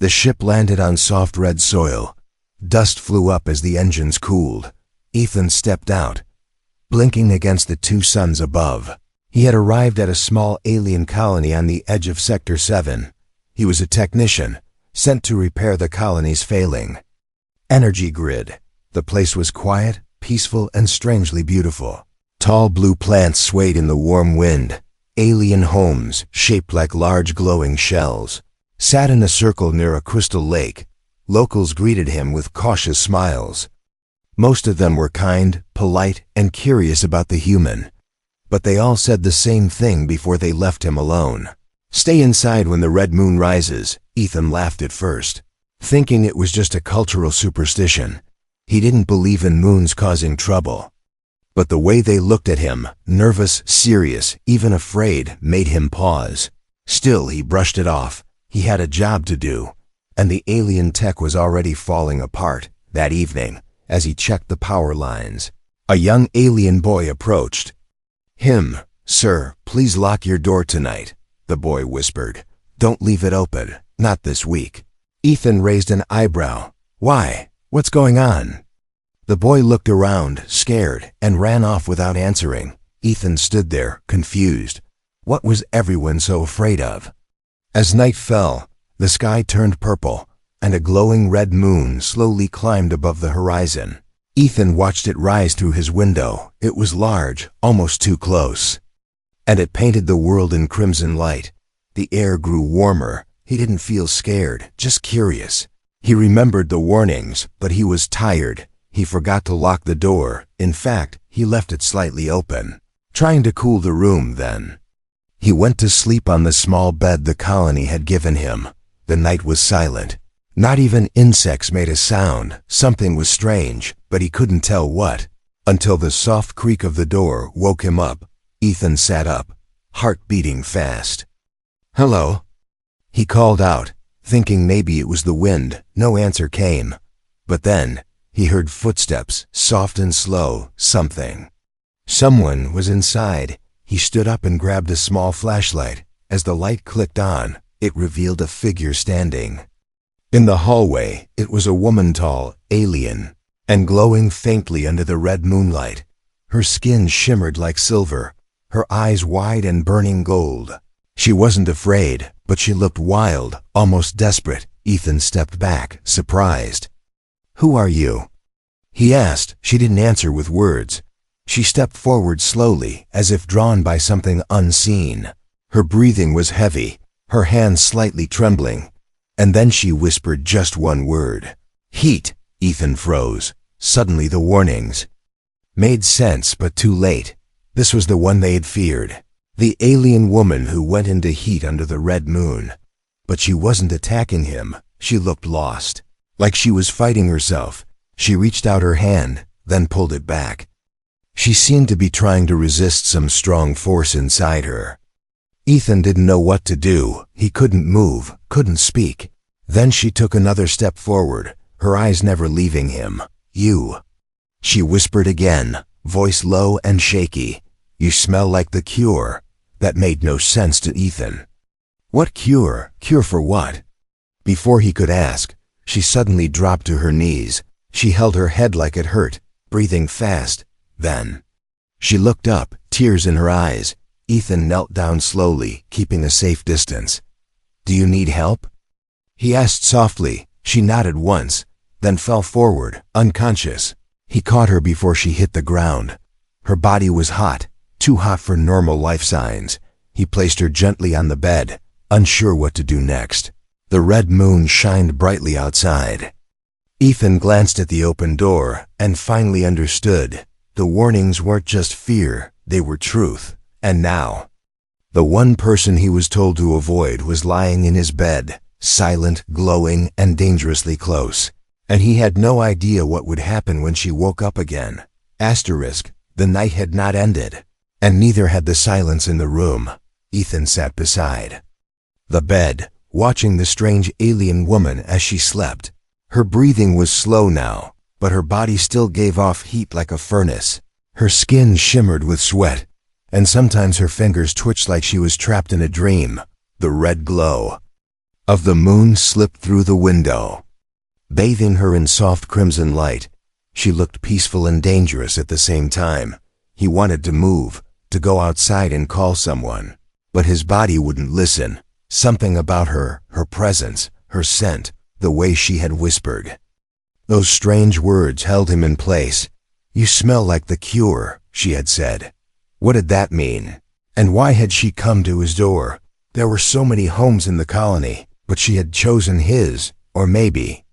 The ship landed on soft red soil. Dust flew up as the engines cooled. Ethan stepped out, blinking against the two suns above. He had arrived at a small alien colony on the edge of Sector 7. He was a technician, sent to repair the colony's failing energy grid. The place was quiet, peaceful, and strangely beautiful. Tall blue plants swayed in the warm wind. Alien homes, shaped like large glowing shells, sat in a circle near a crystal lake. Locals greeted him with cautious smiles. Most of them were kind, polite, and curious about the human. But they all said the same thing before they left him alone. "Stay inside when the red moon rises," Ethan laughed at first, thinking it was just a cultural superstition. He didn't believe in moons causing trouble. But the way they looked at him, nervous, serious, even afraid, made him pause. Still, he brushed it off. He had a job to do. And the alien tech was already falling apart. That evening, as he checked the power lines, a young alien boy approached. "Sir, please lock your door tonight," the boy whispered. "Don't leave it open, not this week." Ethan raised an eyebrow. "Why? What's going on?" The boy looked around, scared, and ran off without answering. Ethan stood there, confused. What was everyone so afraid of? As night fell, the sky turned purple, and a glowing red moon slowly climbed above the horizon. Ethan watched it rise through his window. It was large, almost too close. And it painted the world in crimson light. The air grew warmer. He didn't feel scared, just curious. He remembered the warnings, but he was tired. He forgot to lock the door. In fact, he left it slightly open, trying to cool the room then. He went to sleep on the small bed the colony had given him. The night was silent. Not even insects made a sound. Something was strange, but he couldn't tell what, until the soft creak of the door woke him up. Ethan sat up, heart beating fast. "Hello?" He called out, thinking maybe it was the wind. No answer came. But then, he heard footsteps, soft and slow, Someone was inside. He stood up and grabbed a small flashlight. As the light clicked on, it revealed a figure standing. In the hallway, it was a woman, tall, alien, and glowing faintly under the red moonlight. Her skin shimmered like silver, her eyes wide and burning gold. She wasn't afraid, but she looked wild, almost desperate. Ethan stepped back, surprised. "Who are you?" he asked. She didn't answer with words. She stepped forward slowly, as if drawn by something unseen. Her breathing was heavy, her hands slightly trembling. And then she whispered just one word. "Heat." Ethan froze. Suddenly the warnings made sense, but too late. This was the one they had feared. The alien woman who went into heat under the red moon. But she wasn't attacking him. She looked lost, like she was fighting herself. She reached out her hand, then pulled it back. She seemed to be trying to resist some strong force inside her. Ethan didn't know what to do. He couldn't move, couldn't speak. Then she took another step forward, her eyes never leaving him. "You," she whispered again, voice low and shaky. "You smell like the cure." That made no sense to Ethan. What cure? Cure for what? Before he could ask, she suddenly dropped to her knees. She held her head like it hurt, breathing fast. Then she looked up, tears in her eyes. Ethan knelt down slowly, keeping a safe distance. "Do you need help?" he asked softly. She nodded once, then fell forward, unconscious. He caught her before she hit the ground. Her body was hot, too hot for normal life signs. He placed her gently on the bed, unsure what to do next. The red moon shined brightly outside. Ethan glanced at the open door and finally understood. The warnings weren't just fear, they were truth. And now, the one person he was told to avoid was lying in his bed, silent, glowing, and dangerously close. And he had no idea what would happen when she woke up again. The night had not ended, and neither had the silence in the room. Ethan sat beside the bed, watching the strange alien woman as she slept. Her breathing was slow now, but her body still gave off heat like a furnace. Her skin shimmered with sweat, and sometimes her fingers twitched like she was trapped in a dream. The red glow of the moon slipped through the window, bathing her in soft crimson light. She looked peaceful and dangerous at the same time. He wanted to move, to go outside and call someone, but his body wouldn't listen. Something about her, her presence, her scent, the way she had whispered. Those strange words held him in place. "You smell like the cure," she had said. What did that mean? And why had she come to his door? There were so many homes in the colony, but she had chosen his, or maybe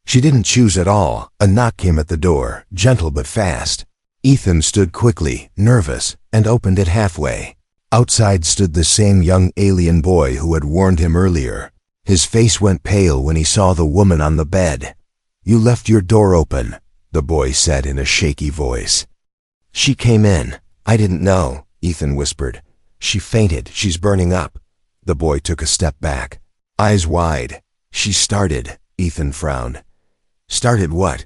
she didn't choose at all. A knock came at the door, gentle but fast. Ethan stood quickly, nervous, and opened it halfway. Outside stood the same young alien boy who had warned him earlier. His face went pale when he saw the woman on the bed. "You left your door open," the boy said in a shaky voice. "She came in. I didn't know," Ethan whispered. "She fainted. She's burning up." The boy took a step back, eyes wide. "She started," Ethan frowned. "Started what?"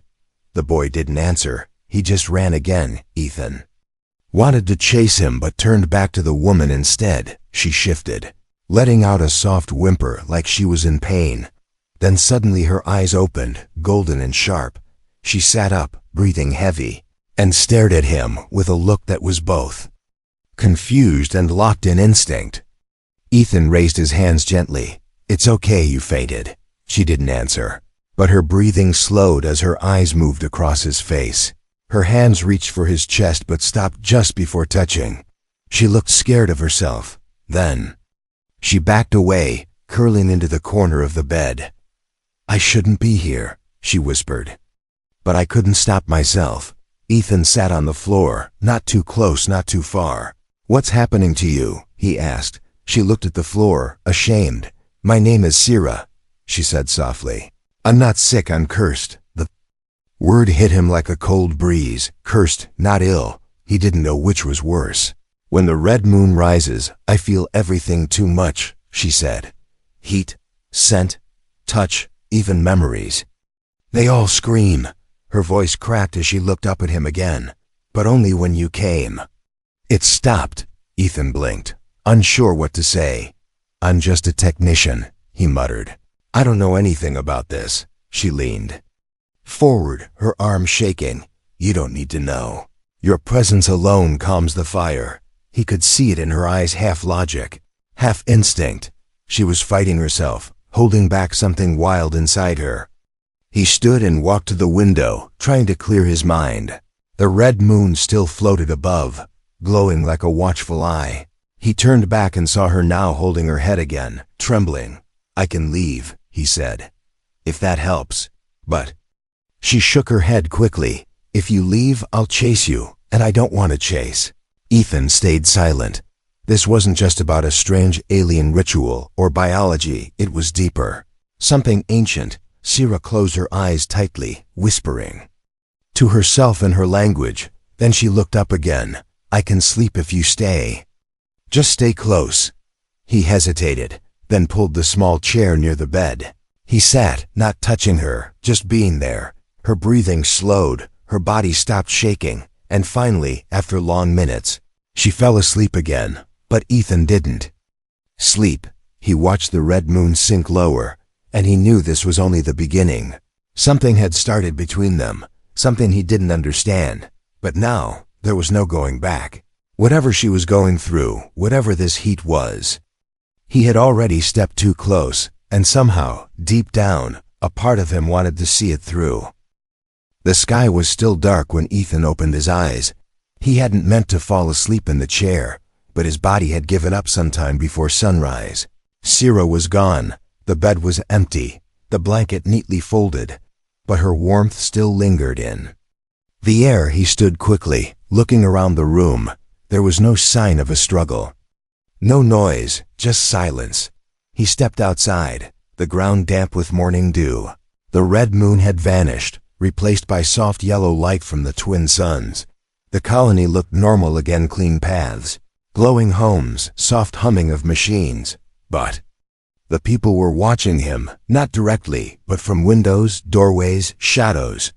The boy didn't answer. He just ran again. Ethan wanted to chase him but turned back to the woman instead. She shifted, letting out a soft whimper like she was in pain. Then suddenly her eyes opened, golden and sharp. She sat up, breathing heavy, and stared at him with a look that was both confused and locked in instinct. Ethan raised his hands gently. "It's okay, you fainted." She didn't answer, but her breathing slowed as her eyes moved across his face. Her hands reached for his chest but stopped just before touching. She looked scared of herself. Then she backed away, curling into the corner of the bed. "I shouldn't be here," she whispered. "But I couldn't stop myself." Ethan sat on the floor, not too close, not too far. "What's happening to you?" he asked. She looked at the floor, ashamed. "My name is Sira," she said softly. "I'm not sick, I'm cursed." The word hit him like a cold breeze. Cursed, not ill. He didn't know which was worse. "When the red moon rises, I feel everything too much," she said. "Heat, scent, touch, even memories. They all scream." Her voice cracked as she looked up at him again. "But only when you came." It stopped. Ethan blinked, unsure what to say. "I'm just a technician," he muttered. "I don't know anything about this." She leaned forward, her arm shaking. "You don't need to know. Your presence alone calms the fire." He could see it in her eyes, half logic, half instinct. She was fighting herself, holding back something wild inside her. He stood and walked to the window, trying to clear his mind. The red moon still floated above, glowing like a watchful eye. He turned back and saw her now holding her head again, trembling. "I can leave," he said, "if that helps." "But..." She shook her head quickly. "If you leave, I'll chase you, and I don't want to chase." Ethan stayed silent. This wasn't just about a strange alien ritual or biology, it was deeper. Something ancient. Sira closed her eyes tightly, whispering to herself in her language. Then she looked up again. "I can sleep if you stay. Just stay close." He hesitated, then pulled the small chair near the bed. He sat, not touching her, just being there. Her breathing slowed, her body stopped shaking, and finally, after long minutes, she fell asleep again. But Ethan didn't sleep. He watched the red moon sink lower, and he knew this was only the beginning. Something had started between them, something he didn't understand. But now, there was no going back. Whatever she was going through, whatever this heat was, he had already stepped too close, and somehow, deep down, a part of him wanted to see it through. The sky was still dark when Ethan opened his eyes. He hadn't meant to fall asleep in the chair, but his body had given up sometime before sunrise. Sira was gone. The bed was empty, the blanket neatly folded, but her warmth still lingered in the air. He stood quickly, looking around the room. There was no sign of a struggle. No noise, just silence. He stepped outside, the ground damp with morning dew. The red moon had vanished, replaced by soft yellow light from the twin suns. The colony looked normal again, clean paths, glowing homes, soft humming of machines. But the people were watching him, not directly, but from windows, doorways, shadows.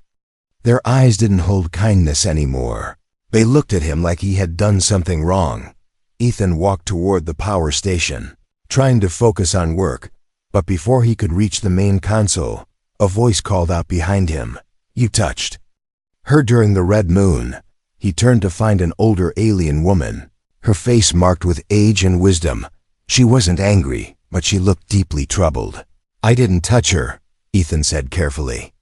Their eyes didn't hold kindness anymore. They looked at him like he had done something wrong. Ethan walked toward the power station, trying to focus on work. But before he could reach the main console, a voice called out behind him, "You touched." Her during the red moon. He turned to find an older alien woman, her face marked with age and wisdom. She wasn't angry, but she looked deeply troubled. "I didn't touch her," Ethan said carefully.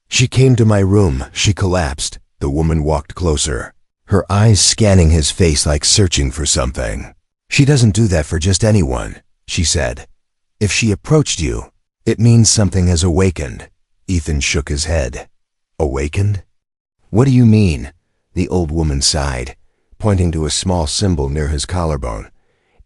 "She came to my room," she collapsed. The woman walked closer, her eyes scanning his face like searching for something. "She doesn't do that for just anyone," she said. "If she approached you, it means something has awakened." Ethan shook his head. "Awakened? What do you mean?" The old woman sighed, pointing to a small symbol near his collarbone.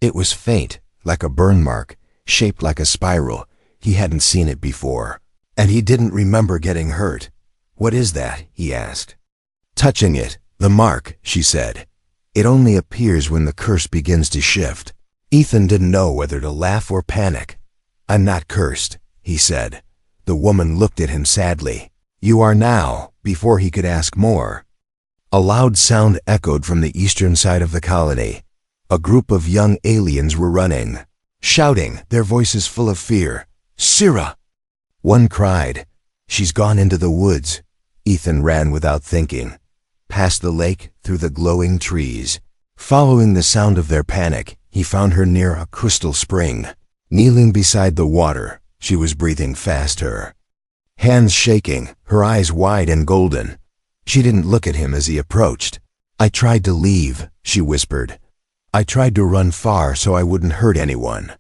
It was faint, like a burn mark, shaped like a spiral. He hadn't seen it before, and he didn't remember getting hurt. "What is that?" he asked. "Touching it, the mark," she said. "It only appears when the curse begins to shift." Ethan didn't know whether to laugh or panic. "I'm not cursed," he said. The woman looked at him sadly. "You are now," before he could ask more. A loud sound echoed from the eastern side of the colony. A group of young aliens were running, shouting, their voices full of fear. "Sira!" One cried. "She's gone into the woods." Ethan ran without thinking, past the lake, through the glowing trees. Following the sound of their panic, he found her near a crystal spring. Kneeling beside the water, she was breathing faster, hands shaking, her eyes wide and golden. She didn't look at him as he approached. "I tried to leave," she whispered. "I tried to run far so I wouldn't hurt anyone."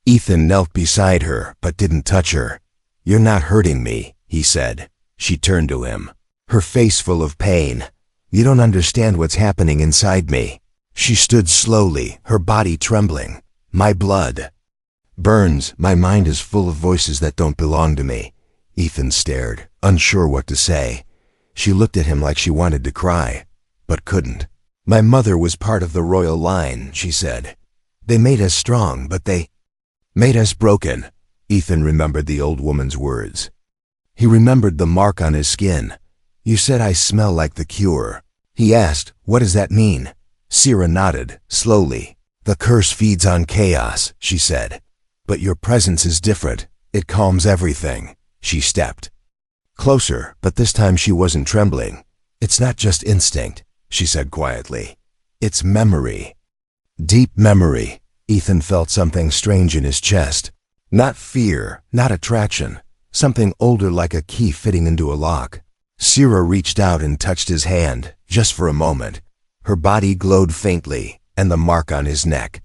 Ethan knelt beside her, but didn't touch her. "You're not hurting me," he said. She turned to him, her face full of pain. "You don't understand what's happening inside me." She stood slowly, her body trembling. "My blood burns. My mind is full of voices that don't belong to me." Ethan stared, unsure what to say. She looked at him like she wanted to cry, but couldn't. "My mother was part of the royal line," she said. "They made us strong, but they made us broken." Ethan remembered the old woman's words. He remembered the mark on his skin. "You said I smell like the cure." He asked, "What does that mean?" Sira nodded, slowly. "The curse feeds on chaos," she said. "But your presence is different. It calms everything." She stepped closer, but this time she wasn't trembling. "It's not just instinct," she said quietly. "It's memory." Deep memory. Ethan felt something strange in his chest. Not fear, not attraction. Something older, like a key fitting into a lock. Sira reached out and touched his hand, just for a moment. Her body glowed faintly, and the mark on his neck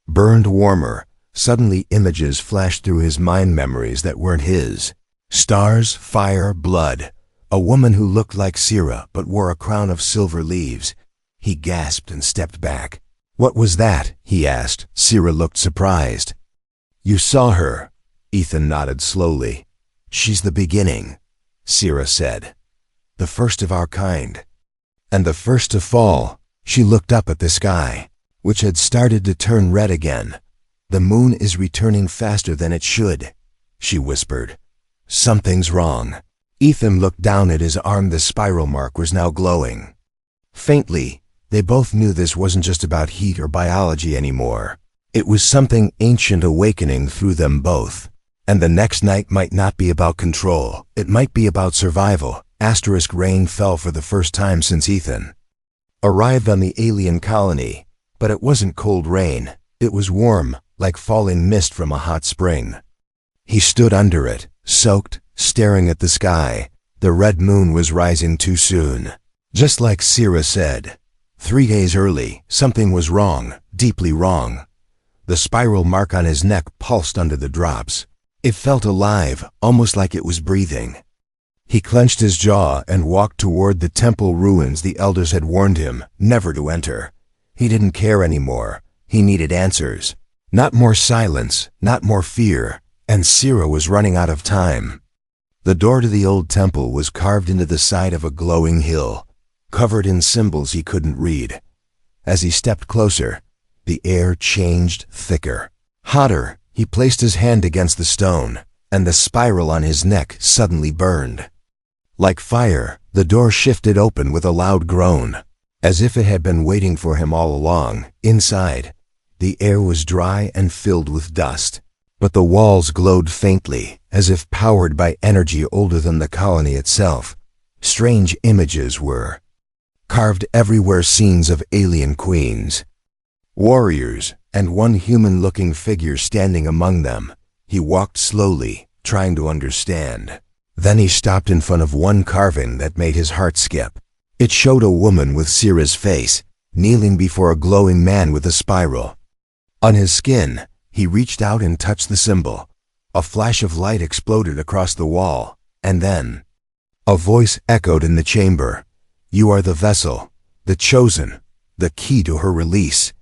burned warmer. Suddenly images flashed through his mind, memories that weren't his. Stars, fire, blood. A woman who looked like Sira but wore a crown of silver leaves. He gasped and stepped back. "What was that?" he asked. Sira looked surprised. "You saw her." Ethan nodded slowly. "She's the beginning," Sira said. "The first of our kind. And the first to fall." She looked up at the sky, which had started to turn red again. "The moon is returning faster than it should," she whispered. "Something's wrong." Ethan looked down at his arm. The spiral mark was now glowing faintly. They both knew this wasn't just about heat or biology anymore. It was something ancient awakening through them both. And the next night might not be about control. It might be about survival. Rain fell for the first time since Ethan arrived on the alien colony. But it wasn't cold rain. It was warm, like falling mist from a hot spring. He stood under it, soaked, staring at the sky. The red moon was rising too soon. Just like Sira said, 3 days early, something was wrong, deeply wrong. The spiral mark on his neck pulsed under the drops. It felt alive, almost like it was breathing. He clenched his jaw and walked toward the temple ruins the elders had warned him never to enter. He didn't care anymore. He needed answers. Not more silence, not more fear. And Sira was running out of time. The door to the old temple was carved into the side of a glowing hill, covered in symbols he couldn't read. As he stepped closer, the air changed thicker, hotter. He placed his hand against the stone, and the spiral on his neck suddenly burned. Like fire, the door shifted open with a loud groan, as if it had been waiting for him all along. Inside, the air was dry and filled with dust. but the walls glowed faintly, as if powered by energy older than the colony itself. Strange images were carved everywhere, scenes of alien queens, warriors, and one human-looking figure standing among them. He walked slowly, trying to understand. Then he stopped in front of one carving that made his heart skip. It showed a woman with Sira's face, kneeling before a glowing man with a spiral. On his skin, he reached out and touched the symbol. A flash of light exploded across the wall, and then a voice echoed in the chamber. "You are the vessel, the chosen, the key to her release."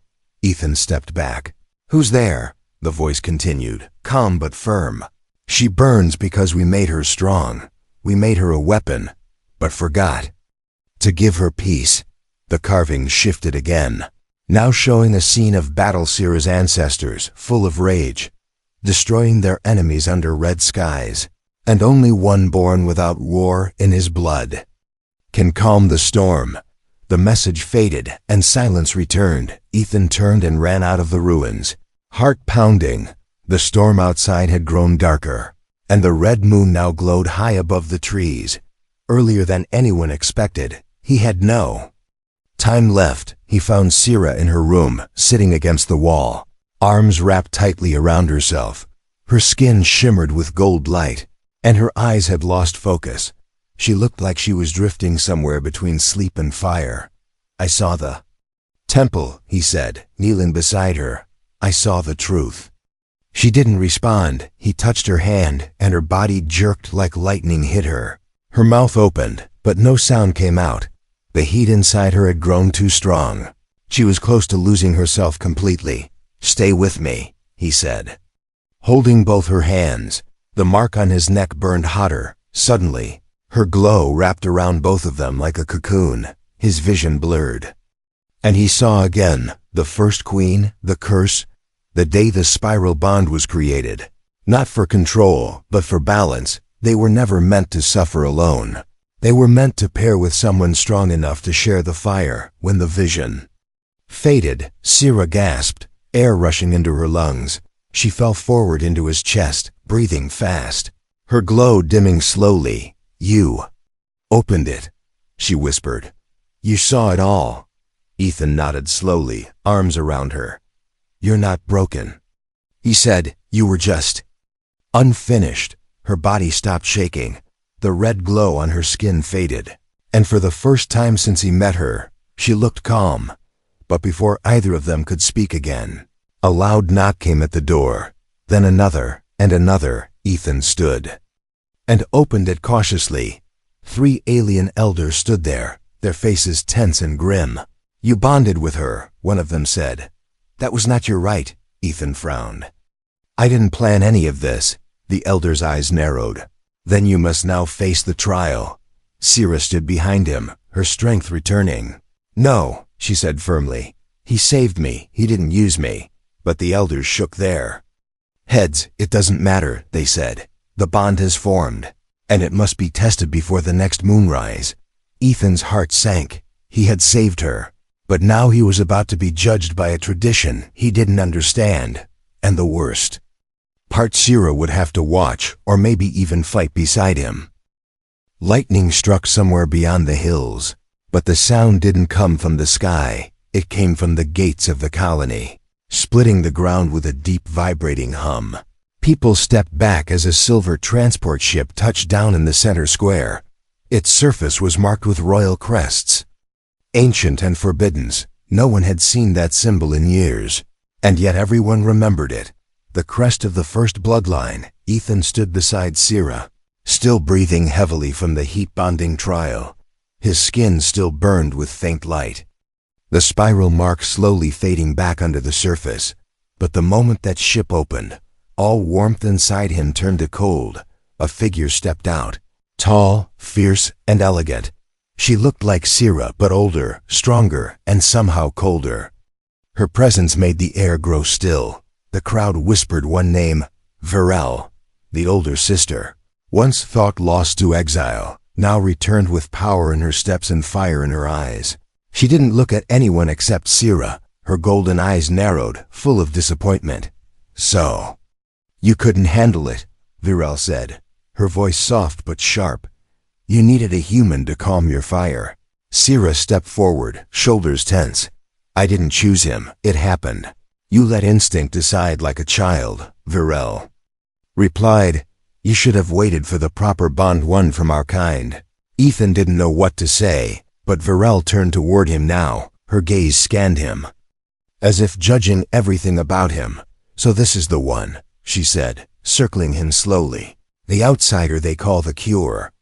Ethan stepped back. "Who's there?" the voice continued, calm but firm. "She burns because we made her strong. We made her a weapon, but forgot to give her peace." The carving shifted again, now showing a scene of battle. Sira's ancestors, full of rage, destroying their enemies under red skies, and only one born without war in his blood can calm the storm. The message faded, and silence returned. Ethan turned and ran out of the ruins, heart pounding. The storm outside had grown darker, and the red moon now glowed high above the trees. Earlier than anyone expected, he had no time left. He found Sira in her room, sitting against the wall, arms wrapped tightly around herself. Her skin shimmered with gold light, and her eyes had lost focus. She looked like she was drifting somewhere between sleep and fire. "I saw the temple," he said, kneeling beside her. "I saw the truth." She didn't respond. He touched her hand, and her body jerked like lightning hit her. Her mouth opened, but no sound came out. The heat inside her had grown too strong. She was close to losing herself completely. "Stay with me," he said, holding both her hands. The mark on his neck burned hotter. Suddenly, her glow wrapped around both of them like a cocoon. His vision blurred, and he saw again the first queen, the curse, the day the spiral bond was created. Not for control, but for balance. They were never meant to suffer alone. They were meant to pair with someone strong enough to share the fire. When the vision faded, Sira gasped, air rushing into her lungs. She fell forward into his chest, breathing fast, her glow dimming slowly. "You opened it," she whispered. "You saw it all." Ethan nodded slowly, arms around her. "You're not broken," he said. "You were just unfinished." Her body stopped shaking. The red glow on her skin faded, and for the first time since he met her, she looked calm. But before either of them could speak again, a loud knock came at the door, then another and another. Ethan stood and opened it cautiously. 3 alien elders stood there, their faces tense and grim. "You bonded with her," one of them said. "That was not your right," Ethan frowned. "I didn't plan any of this." The elder's eyes narrowed. "Then you must now face the trial." Sira stood behind him, her strength returning. "No," she said firmly. "He saved me, he didn't use me." But the elders shook their heads. "It doesn't matter," they said. "The bond has formed, and it must be tested before the next moonrise." Ethan's heart sank. He had saved her, but now he was about to be judged by a tradition he didn't understand. And the worst part, Sira would have to watch, or maybe even fight beside him. Lightning struck somewhere beyond the hills, but the sound didn't come from the sky. It came from the gates of the colony, splitting the ground with a deep vibrating hum. People stepped back as a silver transport ship touched down in the center square. Its surface was marked with royal crests, ancient and forbidden. No one had seen that symbol in years, and yet everyone remembered it. The crest of the first bloodline. Ethan stood beside Sira, still breathing heavily from the heat-bonding trial. His skin still burned with faint light, the spiral mark slowly fading back under the surface. But the moment that ship opened, all warmth inside him turned to cold. A figure stepped out, tall, fierce, and elegant. She looked like Sira, but older, stronger, and somehow colder. Her presence made the air grow still. The crowd whispered one name, Varel, the older sister. Once thought lost to exile, now returned with power in her steps and fire in her eyes. She didn't look at anyone except Sira. Her golden eyes narrowed, full of disappointment. "So, You couldn't handle it, Virel said, her voice soft but sharp. You needed a human to calm your fire. Sira stepped forward, shoulders tense. I didn't choose him, it happened. You let instinct decide like a child, Virel replied. You should have waited for the proper bond one from our kind. Ethan didn't know what to say, but Virel turned toward him now, her gaze scanned him, as if judging everything about him. So this is the one, she said, circling him slowly. The outsider they call the cure.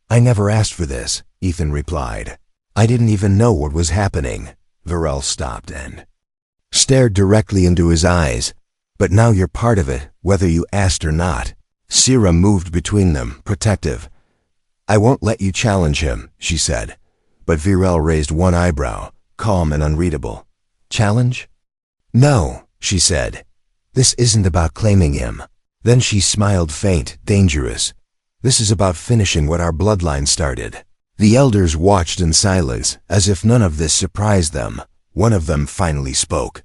I never asked for this, Ethan replied. I didn't even know what was happening. Virel stopped and stared directly into his eyes. But now you're part of it, whether you asked or not. Sira moved between them, protective. I won't let you challenge him, she said. But Virel raised one eyebrow, calm and unreadable. Challenge? No, she said. This isn't about claiming him. Then she smiled faint, dangerous. This is about finishing what our bloodline started. The elders watched in silence, as if none of this surprised them. One of them finally spoke.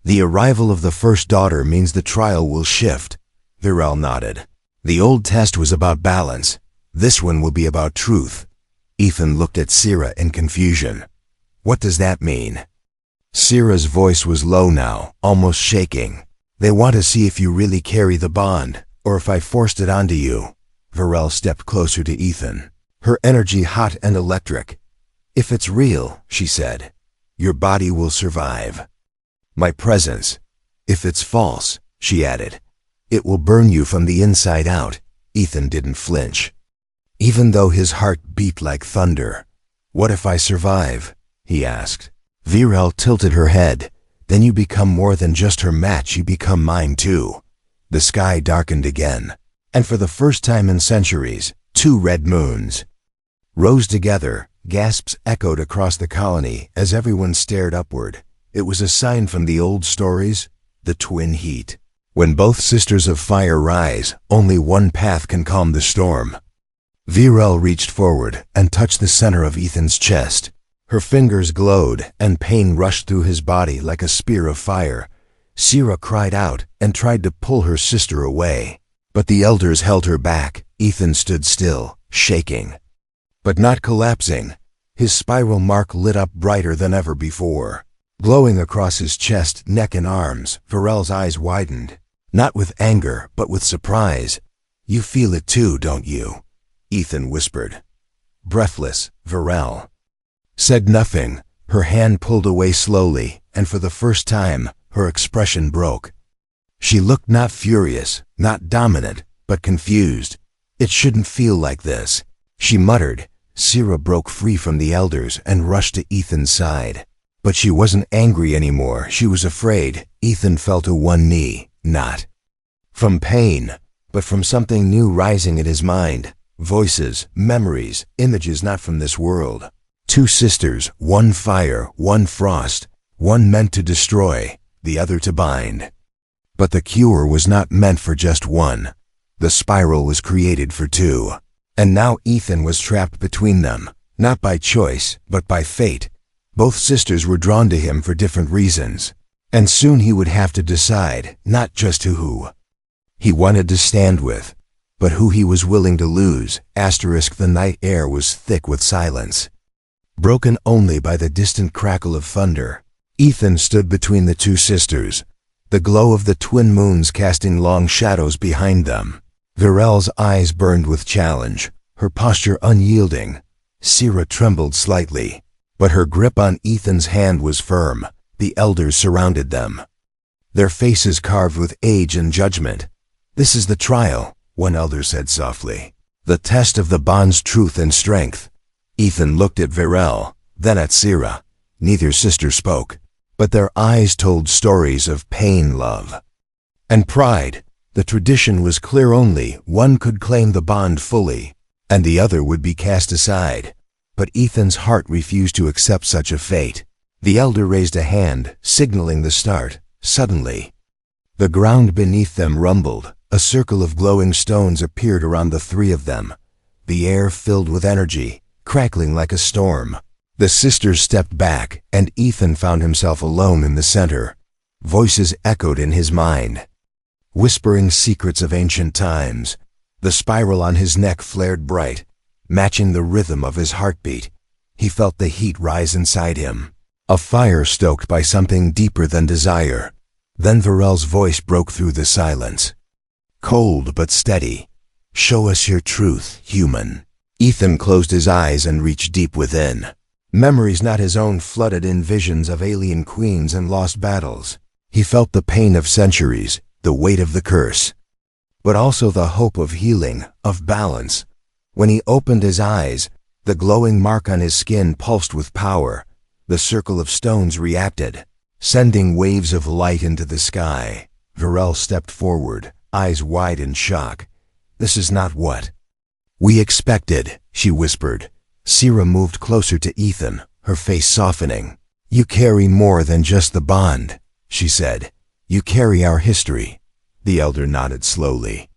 The arrival of the first daughter means the trial will shift. Virel nodded. The old test was about balance. This one will be about truth. Ethan looked at Sira in confusion. What does that mean? Sira's voice was low now, almost shaking. They want to see if you really carry the bond, or if I forced it onto you. Virel stepped closer to Ethan, her energy hot and electric. If it's real, she said, your body will survive my presence. If it's false, she added, it will burn you from the inside out. Ethan didn't flinch, even though his heart beat like thunder. What if I survive? He asked. Virel tilted her head. Then you become more than just her match, you become mine too. The sky darkened again, and for the first time in centuries, 2 red moons rose together. Gasps echoed across the colony as everyone stared upward. It was a sign from the old stories, the twin heat. When both sisters of fire rise, only one path can calm the storm. Virel reached forward and touched the center of Ethan's chest. Her fingers glowed, and pain rushed through his body like a spear of fire. Sira cried out and tried to pull her sister away, but the elders held her back. Ethan stood still, shaking, but not collapsing. His spiral mark lit up brighter than ever before, glowing across his chest, neck, and arms. Virel's eyes widened, not with anger, but with surprise. You feel it too, don't you? Ethan whispered. Breathless, Virel said nothing. Her hand pulled away slowly, and for the first time, her expression broke. She looked not furious, not dominant, but confused. It shouldn't feel like this, she muttered. Sira broke free from the elders and rushed to Ethan's side. But she wasn't angry anymore, she was afraid. Ethan fell to one knee, not from pain, but from something new rising in his mind. Voices, memories, images not from this world. 2 sisters, one fire, one frost, one meant to destroy, the other to bind. But the cure was not meant for just one. The spiral was created for 2. And now Ethan was trapped between them, not by choice, but by fate. Both sisters were drawn to him for different reasons, and soon he would have to decide not just who he wanted to stand with, but who he was willing to lose. The night air was thick with silence, broken only by the distant crackle of thunder. Ethan stood between the 2 sisters, the glow of the twin moons casting long shadows behind them. Virel's eyes burned with challenge, her posture unyielding. Sira trembled slightly, but her grip on Ethan's hand was firm. The elders surrounded them, their faces carved with age and judgment. This is the trial, one elder said softly, the test of the bond's truth and strength. Ethan looked at Virel, then at Sira. Neither sister spoke, but their eyes told stories of pain, love, and pride. The tradition was clear: only one could claim the bond fully, and the other would be cast aside. But Ethan's heart refused to accept such a fate. The elder raised a hand, signaling the start. Suddenly, the ground beneath them rumbled. A circle of glowing stones appeared around the 3 of them. The air filled with energy, crackling like a storm. The sisters stepped back, and Ethan found himself alone in the center. Voices echoed in his mind. whispering secrets of ancient times. The spiral on his neck flared bright, matching the rhythm of his heartbeat. He felt the heat rise inside him, a fire stoked by something deeper than desire. Then Virel's voice broke through the silence. Cold but steady. Show us your truth, human. Ethan closed his eyes and reached deep within. Memories not his own flooded in visions of alien queens and lost battles. He felt the pain of centuries, the weight of the curse, but also the hope of healing, of balance. When he opened his eyes, the glowing mark on his skin pulsed with power. The circle of stones reacted, sending waves of light into the sky. Virel stepped forward, eyes wide in shock. This is not what we expected, she whispered. Sira moved closer to Ethan, her face softening. You carry more than just the bond, she said. You carry our history. The elder nodded slowly.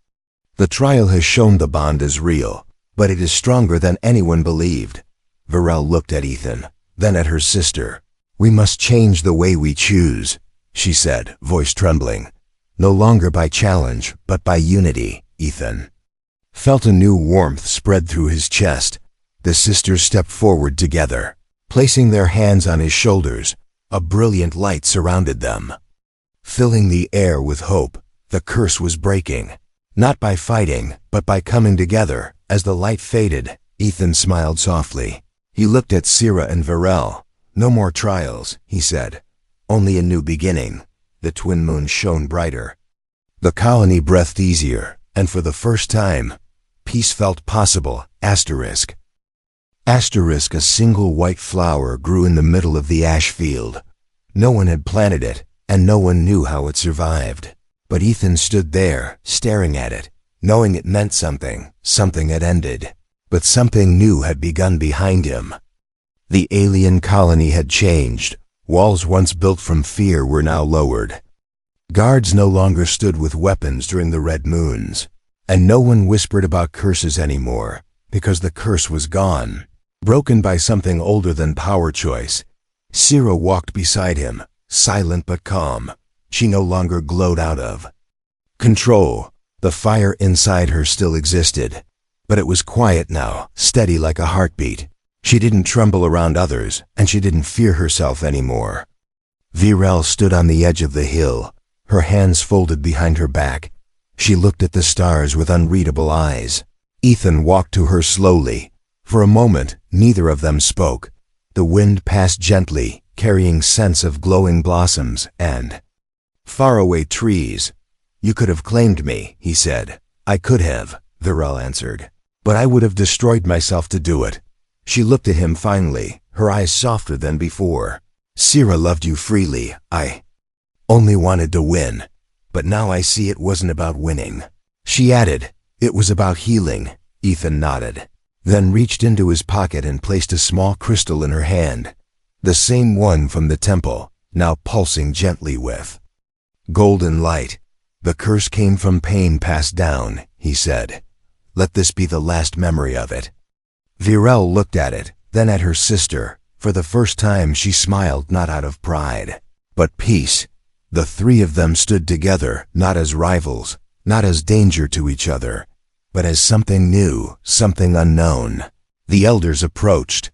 The trial has shown the bond is real, but it is stronger than anyone believed. Virel looked at Ethan, then at her sister. We must change the way we choose, she said, voice trembling. No longer by challenge, but by unity. Ethan felt a new warmth spread through his chest. The sisters stepped forward together, placing their hands on his shoulders. A brilliant light surrounded them, filling the air with hope. The curse was breaking, not by fighting, but by coming together. As the light faded, Ethan smiled softly. He looked at Sira and Virel. No more trials, he said. Only a new beginning. The twin moons shone brighter. The colony breathed easier, and for the first time, peace felt possible. Asterisk. Asterisk, a single white flower grew in the middle of the ash field. No one had planted it, and no one knew how it survived. But Ethan stood there, staring at it, knowing it meant something. Something had ended, but something new had begun behind him. The alien colony had changed. Walls once built from fear were now lowered. Guards no longer stood with weapons during the red moons, and no one whispered about curses anymore, because the curse was gone, broken by something older than power choice. Sira walked beside him, silent but calm. She no longer glowed out of control. The fire inside her still existed, but it was quiet now, steady like a heartbeat. She didn't tremble around others, and she didn't fear herself anymore. Virel stood on the edge of the hill, her hands folded behind her back. She looked at the stars with unreadable eyes. Ethan walked to her slowly. For a moment, neither of them spoke. The wind passed gently, carrying scents of glowing blossoms and faraway trees. You could have claimed me, he said. I could have, Virel answered. But I would have destroyed myself to do it. She looked at him finally, her eyes softer than before. Sira loved you freely. I only wanted to win. But now I see it wasn't about winning. She added, it was about healing. Ethan nodded, then reached into his pocket and placed a small crystal in her hand. The same one from the temple, now pulsing gently with golden light. The curse came from pain passed down, he said. Let this be the last memory of it. Virel looked at it, then at her sister. For the first time she smiled, not out of pride, but peace. The three of them stood together, not as rivals, not as danger to each other, but as something new, something unknown. The elders approached,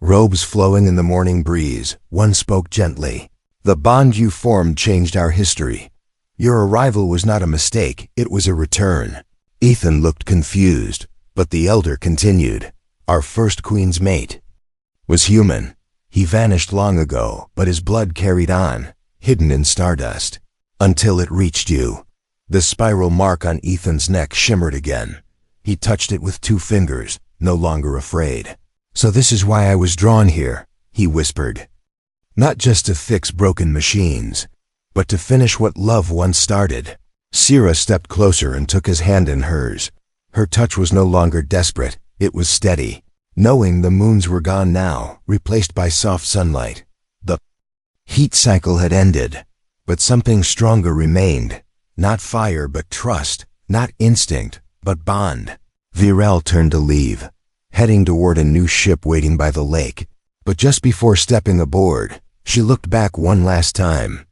robes flowing in the morning breeze. One spoke gently. The bond you formed changed our history. Your arrival was not a mistake, it was a return. Ethan looked confused, but the elder continued. Our first queen's mate was human. He vanished long ago, but his blood carried on, hidden in stardust, until it reached you. The spiral mark on Ethan's neck shimmered again. He touched it with 2 fingers, no longer afraid. So this is why I was drawn here, he whispered. Not just to fix broken machines, but to finish what love once started. Sira stepped closer and took his hand in hers. Her touch was no longer desperate, it was steady. Knowing the moons were gone now, replaced by soft sunlight. The heat cycle had ended, but something stronger remained. Not fire but trust, not instinct, but bond. Virel turned to leave, heading toward a new ship waiting by the lake. But just before stepping aboard, she looked back one last time.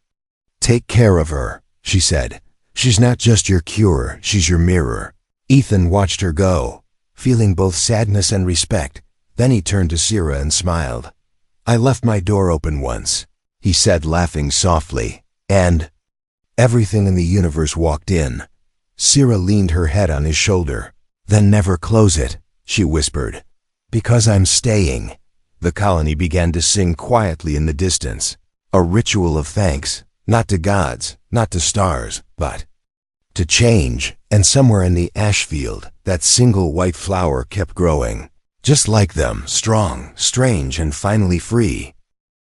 Take care of her, she said. She's not just your cure, she's your mirror. Ethan watched her go, feeling both sadness and respect. Then he turned to Sierra and smiled. I left my door open once, he said, laughing softly, and everything in the universe walked in. Sierra leaned her head on his shoulder. Then never close it, she whispered. Because I'm staying. The colony began to sing quietly in the distance, a ritual of thanks, not to gods, not to stars, but to change. And somewhere in the ash field, that single white flower kept growing. Just like them, strong, strange, and finally free.